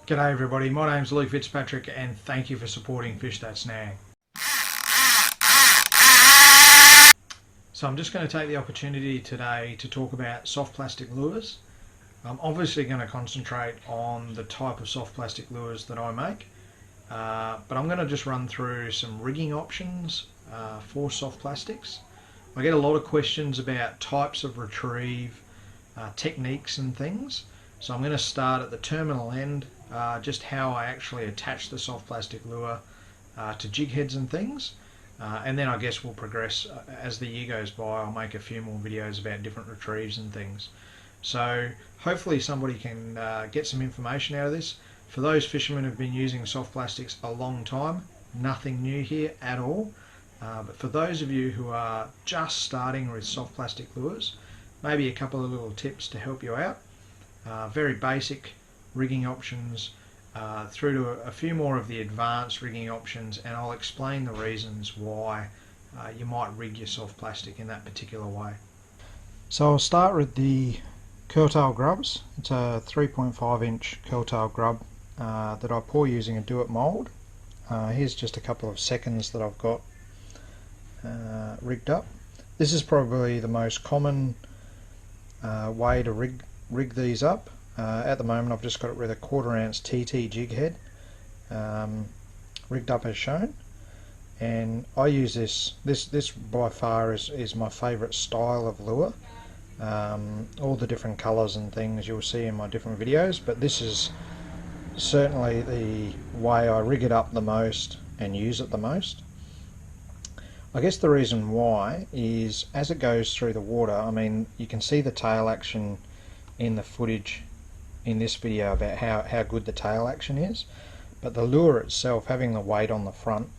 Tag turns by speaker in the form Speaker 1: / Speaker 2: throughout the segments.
Speaker 1: G'day everybody, my name's Luke Fitzpatrick and thank you for supporting Fish That Snag. So I'm just going to take the opportunity today to talk about soft plastic lures. I'm obviously going to concentrate on the type of soft plastic lures that I make, but I'm going to just run through some rigging options for soft plastics. I get a lot of questions about types of retrieve, techniques and things. So I'm going to start at the terminal end, just how I actually attach the soft plastic lure to jig heads and things. And then I guess we'll progress as the year goes by. I'll make a few more videos about different retrieves and things. So hopefully somebody can get some information out of this. For those fishermen who've been using soft plastics a long time, nothing new here at all. But for those of you who are just starting with soft plastic lures, maybe a couple of little tips to help you out. Very basic rigging options through to a few more of the advanced rigging options, and I'll explain the reasons why you might rig your soft plastic in that particular way. So I'll start with the Kotel Grubs. It's a 3.5 inch Kotel Grub that I pour using a do-it mould. Here's just a couple of seconds that I've got rigged up. This is probably the most common way to rig these up. At the moment I've just got it with a 1/4 ounce TT jig head rigged up as shown, and I use this by far is my favourite style of lure. All the different colours and things you'll see in my different videos, but this is certainly the way I rig it up the most and use it the most. I guess the reason why is as it goes through the water, I mean you can see the tail action in the footage in this video about how good the tail action is, but the lure itself, having the weight on the front,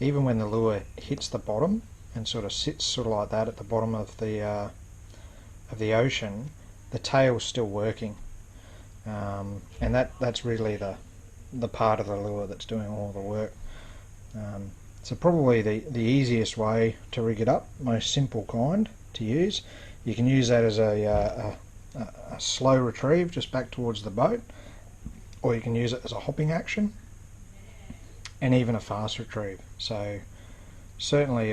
Speaker 1: even when the lure hits the bottom and sort of sits sort of like that at the bottom of the ocean, the tail's still working, and that's really the part of the lure that's doing all the work. So probably the easiest way to rig it up, most simple kind to use. You can use that as a slow retrieve just back towards the boat, or you can use it as a hopping action, and even a fast retrieve. So certainly,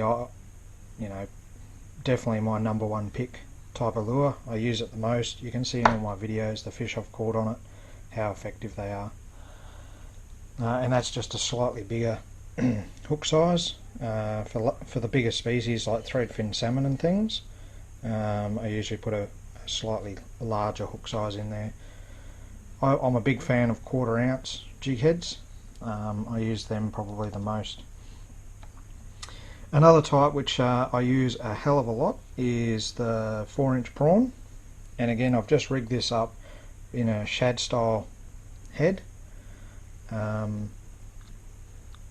Speaker 1: definitely my number one pick type of lure. I use it the most. You can see in all my videos the fish I've caught on it, how effective they are, and that's just a slightly bigger hook size for the bigger species like threadfin salmon and things. I usually put a slightly larger hook size in there. I'm a big fan of 1/4 ounce jig heads. I use them probably the most. Another type which I use a hell of a lot is the 4-inch prawn, and again I've just rigged this up in a shad style head.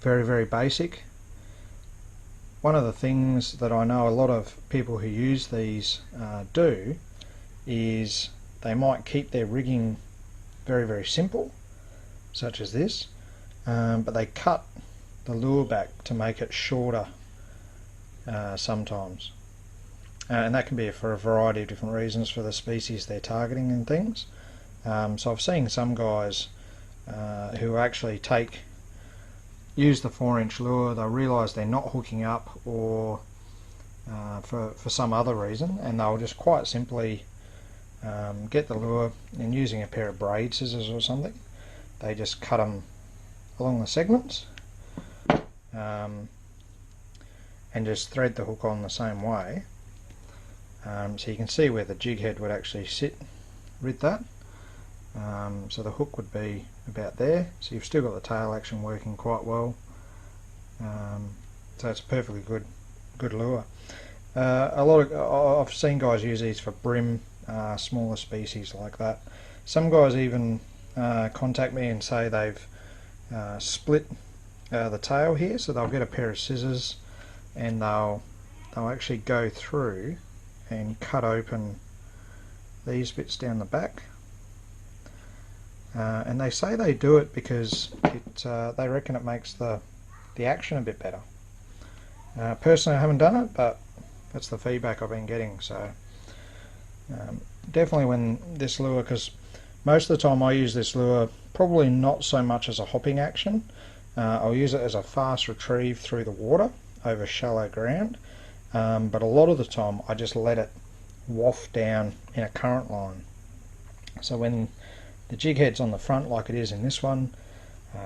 Speaker 1: Very, very basic. One of the things that I know a lot of people who use these do is they might keep their rigging very, very simple, such as this, but they cut the lure back to make it shorter sometimes, and that can be for a variety of different reasons for the species they're targeting and things. So I've seen some guys who actually use the 4-inch lure, they'll realise they're not hooking up, or for some other reason, and they'll just quite simply get the lure, and using a pair of braid scissors or something, they just cut them along the segments, and just thread the hook on the same way. So you can see where the jig head would actually sit with that. So the hook would be about there, so you've still got the tail action working quite well. So it's a perfectly good lure. I've seen guys use these for brim, smaller species like that. Some guys even contact me and say they've split the tail here, so they'll get a pair of scissors and they'll actually go through and cut open these bits down the back. And they say they do it because they reckon it makes the action a bit better. Personally I haven't done it, but that's the feedback I've been getting. So definitely when this lure, because Most of the time I use this lure probably not so much as a hopping action. I'll use it as a fast retrieve through the water over shallow ground, but a lot of the time I just let it waft down in a current line. So when the jig head's on the front like it is in this one,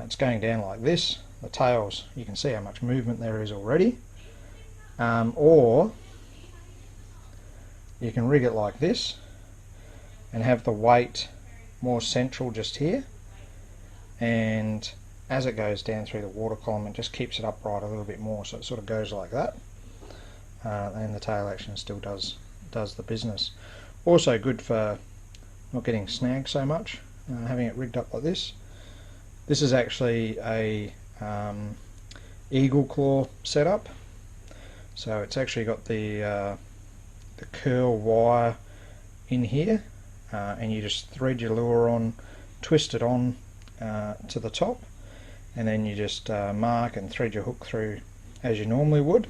Speaker 1: it's going down like this. The tails, you can see how much movement there is already. Or you can rig it like this and have the weight more central just here, and as it goes down through the water column it just keeps it upright a little bit more, so it sort of goes like that, and the tail action still does the business. Also good for not getting snagged so much, having it rigged up like this. This is actually a eagle claw setup, so it's actually got the curl wire in here, and you just thread your lure on, twist it on to the top, and then you just mark and thread your hook through as you normally would,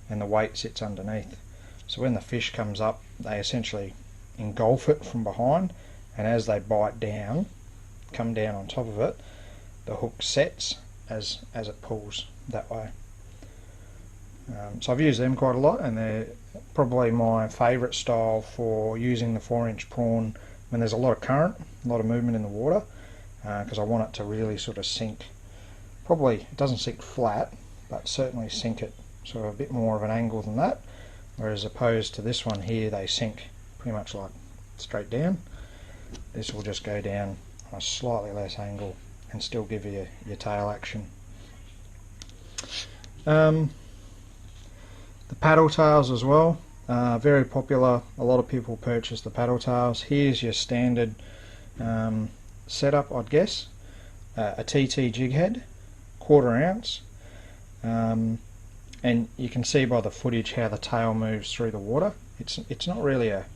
Speaker 1: and the weight sits underneath. So when the fish comes up, they essentially engulf it from behind, and as they bite down, come down on top of it, the hook sets as it pulls that way. So I've used them quite a lot, and they're probably my favourite style for using the 4-inch prawn when there's a lot of current, a lot of movement in the water, because I want it to really sort of sink. Probably it doesn't sink flat, but certainly sink it sort of a bit more of an angle than that, whereas opposed to this one here, they sink pretty much like straight down. This will just go down on a slightly less angle and still give you your tail action. The paddle tails as well, very popular. A lot of people purchase the paddle tails. Here's your standard setup, I'd guess. A TT jig head, 1/4 ounce, and you can see by the footage how the tail moves through the water. It's not really a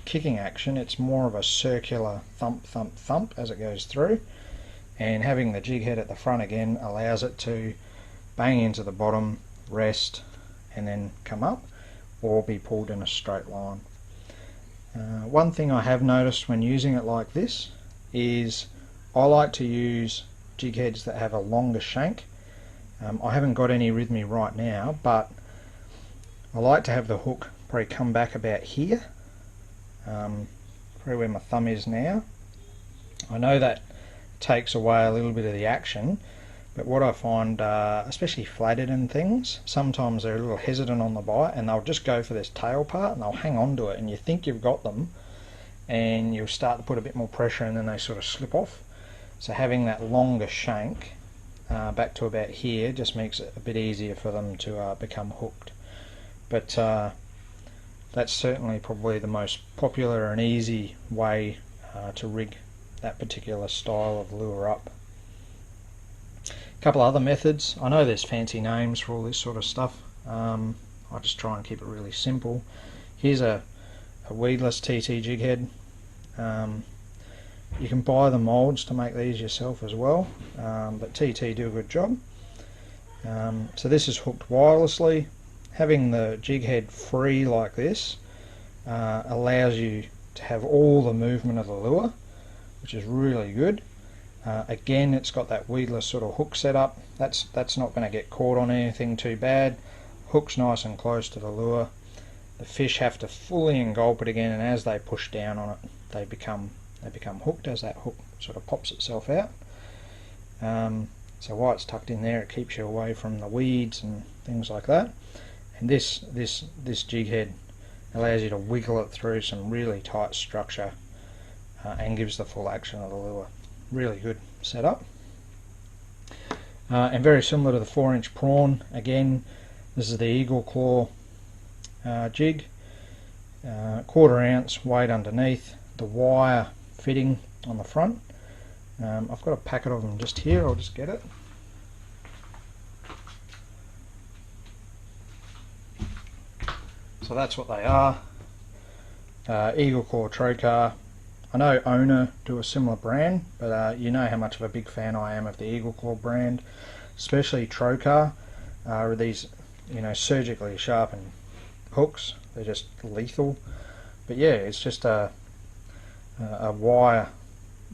Speaker 1: kicking action, it's more of a circular thump thump thump as it goes through, and having the jig head at the front again allows it to bang into the bottom, rest, and then come up, or be pulled in a straight line. One thing I have noticed when using it like this is I like to use jig heads that have a longer shank. I haven't got any with me right now, but I like to have the hook probably come back about here, probably where my thumb is now. I know that takes away a little bit of the action, but what I find, especially flathead and things, sometimes they're a little hesitant on the bite and they'll just go for this tail part and they'll hang on to it, and you think you've got them and you'll start to put a bit more pressure and then they sort of slip off. So having that longer shank back to about here just makes it a bit easier for them to become hooked. But that's certainly probably the most popular and easy way to rig that particular style of lure up. A couple other methods. I know there's fancy names for all this sort of stuff. I just try and keep it really simple. Here's a weedless TT jig head. You can buy the molds to make these yourself as well, but TT do a good job. So this is hooked wirelessly. Having the jig head free like this allows you to have all the movement of the lure, which is really good. Again, it's got that weedless sort of hook setup. That's not going to get caught on anything too bad. Hook's nice and close to the lure. The fish have to fully engulf it again, and as they push down on it, they become hooked as that hook sort of pops itself out. So while it's tucked in there, it keeps you away from the weeds and things like that. And this jig head allows you to wiggle it through some really tight structure and gives the full action of the lure. Really good setup. And very similar to the 4-inch prawn. Again, this is the eagle claw jig, 1/4 ounce weight underneath, the wire fitting on the front. I've got a packet of them just here, I'll just get it. So that's what they are. Eagle claw trocar. I know Owner do a similar brand, but you know how much of a big fan I am of the Eagle Claw brand, especially trocar. These, surgically sharpened hooks. They're just lethal. But yeah, it's just a wire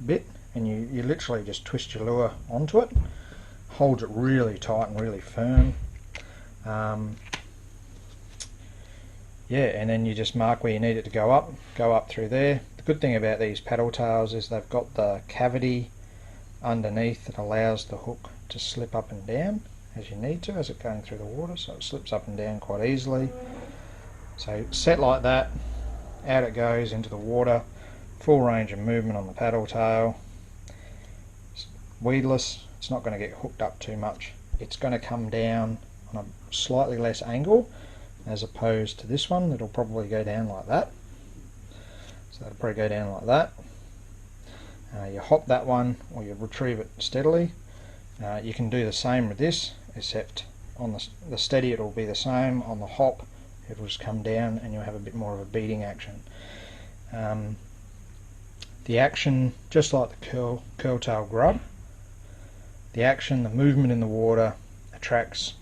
Speaker 1: bit, and you literally just twist your lure onto it, holds it really tight and really firm. Yeah, and then you just mark where you need it to go up through there. The good thing about these paddle tails is they've got the cavity underneath that allows the hook to slip up and down as you need to, as it's going through the water, so it slips up and down quite easily. So set like that, out it goes into the water, full range of movement on the paddle tail. It's weedless, it's not going to get hooked up too much. It's going to come down on a slightly less angle as opposed to this one that'll probably go down like that. So that'll probably go down like that. You hop that one or you retrieve it steadily. You can do the same with this, except on the steady it'll be the same, on the hop it will just come down and you'll have a bit more of a beating action. The action, just like the Kotel Grub, the action, the movement in the water attracts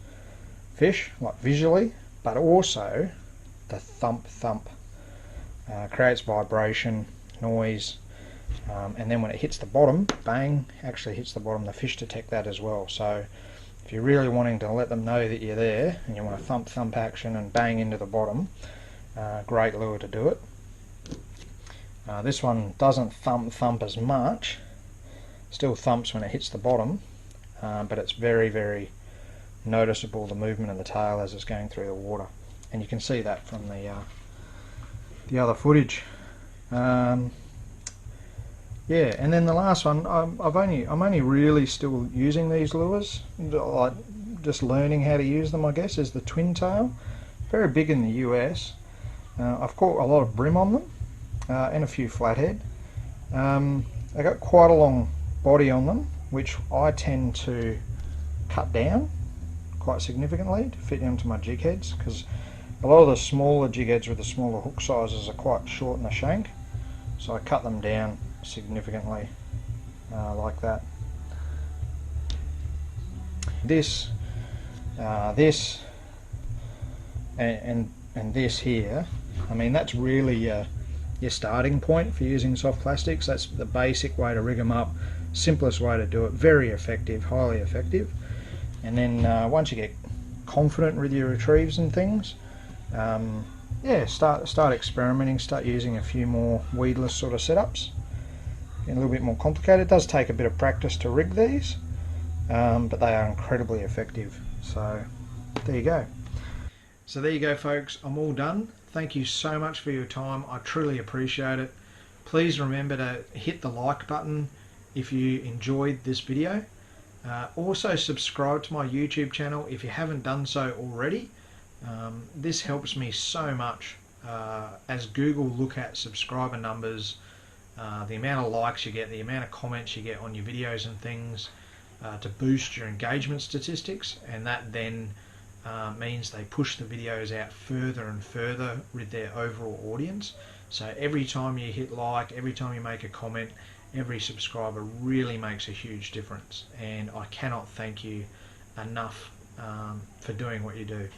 Speaker 1: fish, like visually, but also the thump creates vibration, noise, and then when it hits the bottom, bang, actually hits the bottom, the fish detect that as well. So if you're really wanting to let them know that you're there and you want a thump action and bang into the bottom, great lure to do it. This one doesn't thump as much, still thumps when it hits the bottom, but it's very noticeable, the movement of the tail as it's going through the water, and you can see that from the other footage. Yeah, and then the last one, I'm only really still using these lures, like just learning how to use them, I guess, is the twin tail. Very big in the US. I've caught a lot of brim on them, and a few flathead. They got quite a long body on them, which I tend to cut down quite significantly to fit into my jig heads, because a lot of the smaller jig heads with the smaller hook sizes are quite short in the shank, so I cut them down significantly, like that. This and this here, I mean, that's really your starting point for using soft plastics. That's the basic way to rig them up, simplest way to do it, very effective, highly effective. And then once you get confident with your retrieves and things, yeah, start experimenting, start using a few more weedless sort of setups. A little bit more complicated. It does take a bit of practice to rig these, but they are incredibly effective. So there you go. So there you go, folks. I'm all done. Thank you so much for your time. I truly appreciate it. Please remember to hit the like button if you enjoyed this video. Also subscribe to my YouTube channel if you haven't done so already. This helps me so much as Google look at subscriber numbers, the amount of likes you get, the amount of comments you get on your videos and things, to boost your engagement statistics, and that then means they push the videos out further and further with their overall audience. So every time you hit like, every time you make a comment, every subscriber really makes a huge difference, and I cannot thank you enough for doing what you do.